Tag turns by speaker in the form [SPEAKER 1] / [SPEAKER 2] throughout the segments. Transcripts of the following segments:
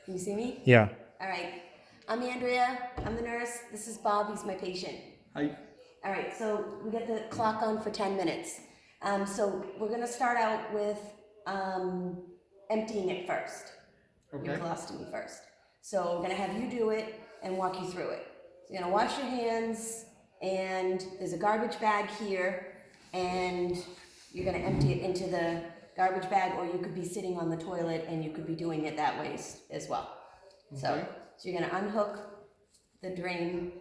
[SPEAKER 1] Can you see me?
[SPEAKER 2] Yeah.
[SPEAKER 1] All right. I'm Andrea. I'm the nurse. This is Bob. He's my patient.
[SPEAKER 3] Hi.
[SPEAKER 1] All right. So we get the clock on for 10 minutes. So we're going to start out with emptying it first.
[SPEAKER 3] Okay.
[SPEAKER 1] Your colostomy first. So we're going to have you do it and walk you through it. So you're going to wash your hands, and there's a garbage bag here, and you're going to empty it into the garbage bag, or you could be sitting on the toilet and you could be doing it that way as well.
[SPEAKER 3] Okay.
[SPEAKER 1] So you're going to unhook the drain.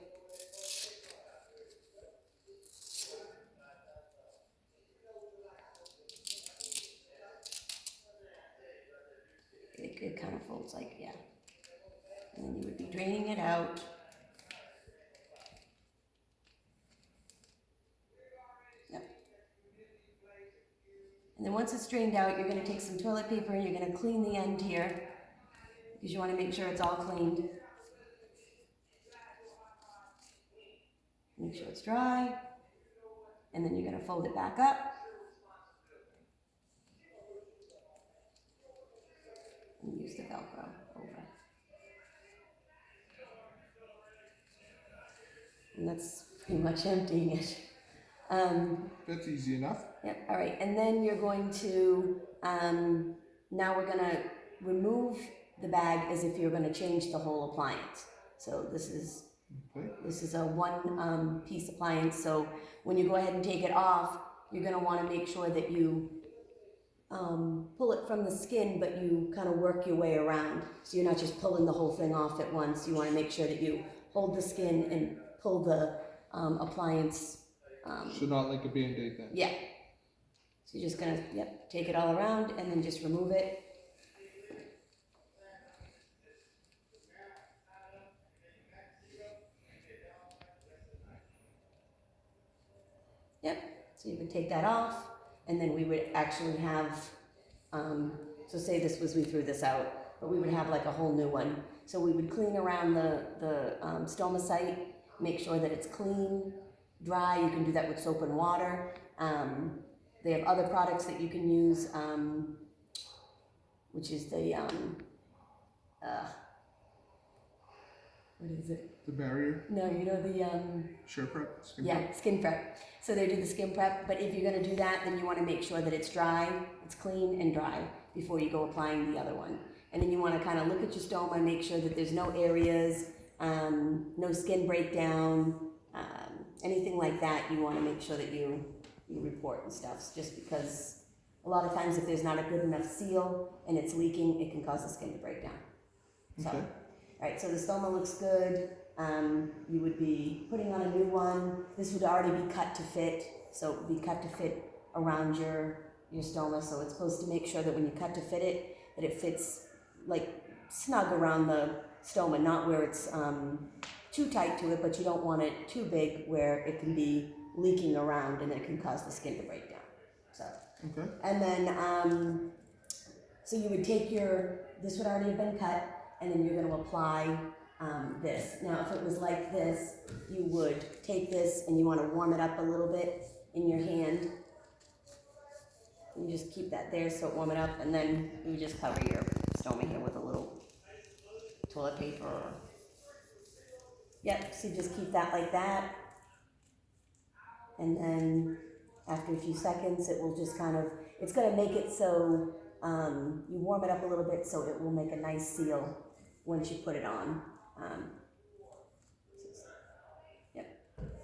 [SPEAKER 1] It kind of folds like, yeah. And then you would be draining it out. Yep. And then once it's drained out, you're going to take some toilet paper and you're going to clean the end here, because you want to make sure it's all cleaned. Make sure it's dry. And then you're going to fold it back up. And use the Velcro over. And that's pretty much emptying it.
[SPEAKER 3] That's easy enough.
[SPEAKER 1] Yep, all right. And then you're going to, now we're going to remove the bag as if you're going to change the whole appliance. So this is a one piece appliance. So when you go ahead and take it off, you're going to want to make sure that you pull it from the skin, but you kind of work your way around. So you're not just pulling the whole thing off at once. You want to make sure that you hold the skin and pull the appliance.
[SPEAKER 3] So not like a Band-Aid then?
[SPEAKER 1] Yeah. So you're just going to, take it all around and then just remove it. Yep. So you would take that off, and then we would actually have, so say this was, we threw this out, but we would have like a whole new one. So we would clean around the stoma site, make sure that it's clean, dry. You can do that with soap and water. They have other products that you can use, which is the, what is it?
[SPEAKER 3] The barrier?
[SPEAKER 1] No, you know the,
[SPEAKER 3] Sure prep? Skin
[SPEAKER 1] yeah, skin prep. So they do the skin prep, but if you're gonna do that, then you wanna make sure that it's dry, it's clean and dry before you go applying the other one. And then you wanna kinda look at your stoma and make sure that there's no areas, no skin breakdown, anything like that. You wanna make sure that you report and stuff, just because a lot of times if there's not a good enough seal and it's leaking, it can cause the skin to break down. So,
[SPEAKER 3] Okay.
[SPEAKER 1] all right, so the stoma looks good. You would be putting on a new one. This would already be cut to fit, so it would be cut to fit around your stoma. So it's supposed to make sure that when you cut to fit it, that it fits like snug around the stoma, not where it's too tight to it, but you don't want it too big where it can be leaking around and it can cause the skin to break down. So,
[SPEAKER 3] Okay.
[SPEAKER 1] and then so you would take this would already have been cut, and then you're going to apply this. Now, if it was like this, you would take this and you want to warm it up a little bit in your hand. You just keep that there so it warm it up, and then you just cover your stoma here with a little toilet paper. So you just keep that like that. And then after a few seconds, it will just kind of, it's going to make it so you warm it up a little bit so it will make a nice seal once you put it on.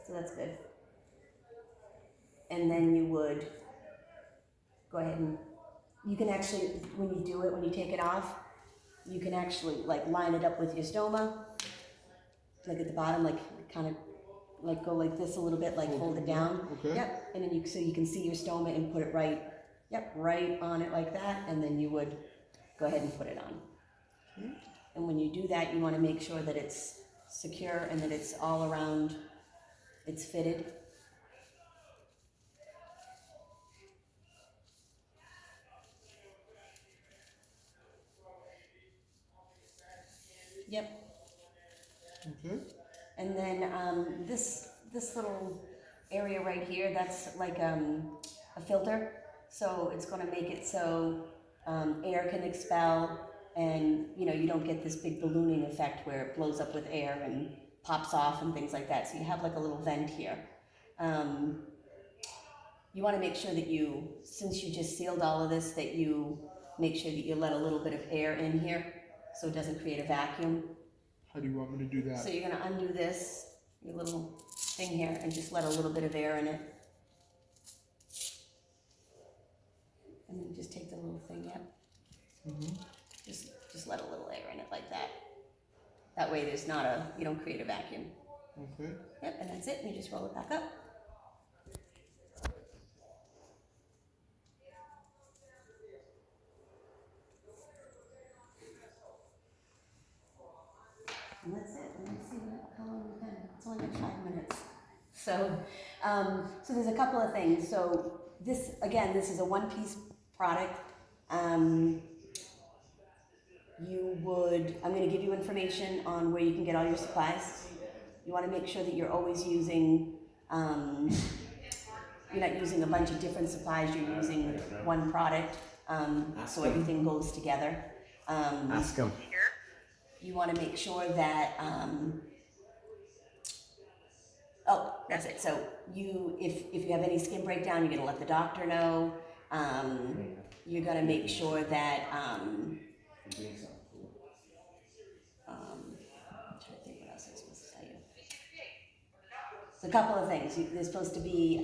[SPEAKER 1] So that's good. And then you would go ahead and, you can actually, when you do it, when you take it off, you can actually like line it up with your stoma, like at the bottom, like kind of like go like this a little bit, like hold it down.
[SPEAKER 3] Okay.
[SPEAKER 1] Yep. And then so you can see your stoma and put it right, right on it like that, and then you would go ahead and put it on.
[SPEAKER 3] Okay.
[SPEAKER 1] And when you do that, you want to make sure that it's secure and that it's all around, it's fitted. Yep.
[SPEAKER 3] Okay.
[SPEAKER 1] And then this little area right here, that's like a filter. So it's going to make it so air can expel and you don't get this big ballooning effect where it blows up with air and pops off and things like that. So you have like a little vent here. You want to make sure that since you just sealed all of this, that you make sure that you let a little bit of air in here so it doesn't create a vacuum.
[SPEAKER 3] How do you want me to do that?
[SPEAKER 1] So you're going to undo this, your little thing here, and just let a little bit of air in it. And then just take the little thing, yep.
[SPEAKER 3] Mm-hmm.
[SPEAKER 1] Just let a little air in it like that. That way you don't create a vacuum.
[SPEAKER 3] Okay.
[SPEAKER 1] Yep, and that's it, and you just roll it back up. And that's it, and let's see how long we've been. It's only been 5 minutes. So there's a couple of things. So this is a one-piece product. I'm going to give you information on where you can get all your supplies. You want to make sure that you're always using, you're not using a bunch of different supplies, you're using one product, so everything goes together.
[SPEAKER 2] Ask him.
[SPEAKER 1] You want to make sure that, that's it. So if you have any skin breakdown, you're going to let the doctor know. You're going to make sure that, I'm trying to think what else I'm supposed to tell you. So a couple of things. There's supposed to be,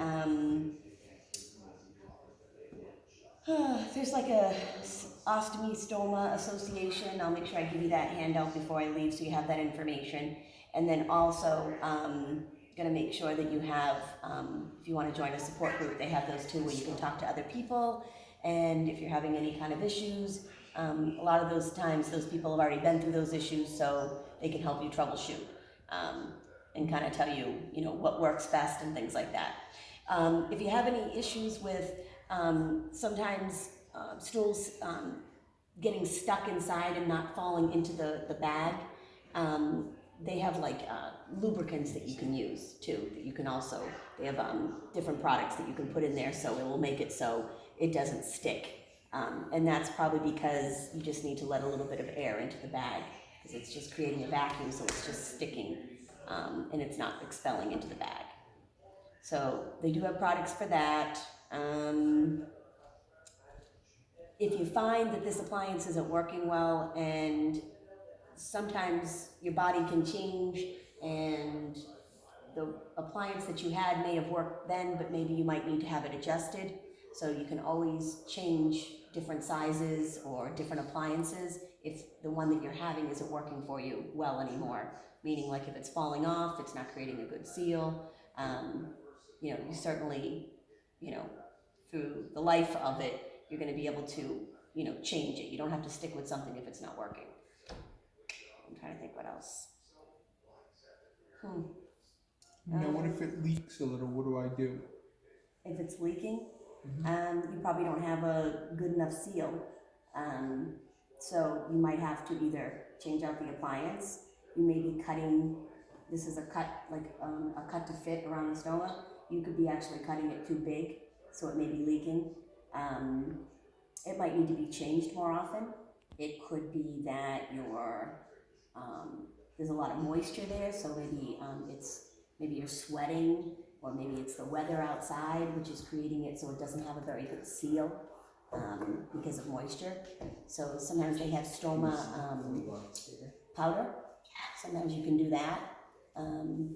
[SPEAKER 1] there's like a Ostomy Stoma Association. I'll make sure I give you that handout before I leave so you have that information. And then also, going to make sure that you have, if you want to join a support group, they have those too where you can talk to other people. And if you're having any kind of issues, a lot of those times those people have already been through those issues, so they can help you troubleshoot and kind of tell you, what works best and things like that. If you have any issues with sometimes stools getting stuck inside and not falling into the bag, they have like lubricants that you can use too. That you can also, they have different products that you can put in there so it will make it so it doesn't stick. And that's probably because you just need to let a little bit of air into the bag because it's just creating a vacuum, so it's just sticking and it's not expelling into the bag. So they do have products for that. If you find that this appliance isn't working well, and sometimes your body can change and the appliance that you had may have worked then, but maybe you might need to have it adjusted. So you can always change different sizes or different appliances if the one that you're having isn't working for you well anymore. Meaning like if it's falling off, it's not creating a good seal. You certainly, through the life of it, you're going to be able to, change it. You don't have to stick with something if it's not working. I'm trying to think what else.
[SPEAKER 3] Now, what if it leaks a little? What do I do?
[SPEAKER 1] If it's leaking, you probably don't have a good enough seal. So you might have to either change out the appliance. You may be cutting, this is a cut, like a cut to fit around the stoma. You could be actually cutting it too big, so it may be leaking. It might need to be changed more often. It could be that there's a lot of moisture there, so maybe you're sweating, or maybe it's the weather outside which is creating it so it doesn't have a very good seal because of moisture. So sometimes they have stoma powder. Sometimes you can do that. And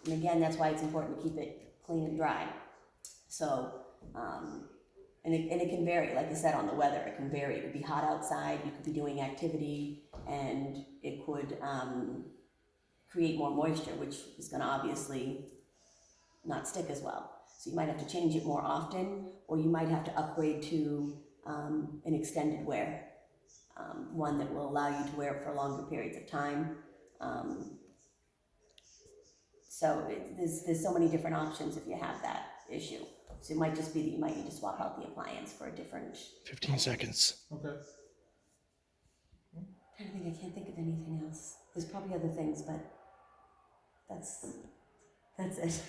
[SPEAKER 1] again, that's why it's important to keep it clean and dry. So, and it can vary, like I said, on the weather. It can vary. It could be hot outside, you could be doing activity, and it could create more moisture, which is going to obviously not stick as well. So you might have to change it more often, or you might have to upgrade to an extended wear, one that will allow you to wear it for longer periods of time. So there's so many different options if you have that issue. So it might just be that you might need to swap out the appliance for a different.
[SPEAKER 2] 15 seconds.
[SPEAKER 3] Okay.
[SPEAKER 1] I can't think of anything else. There's probably other things, but that's it.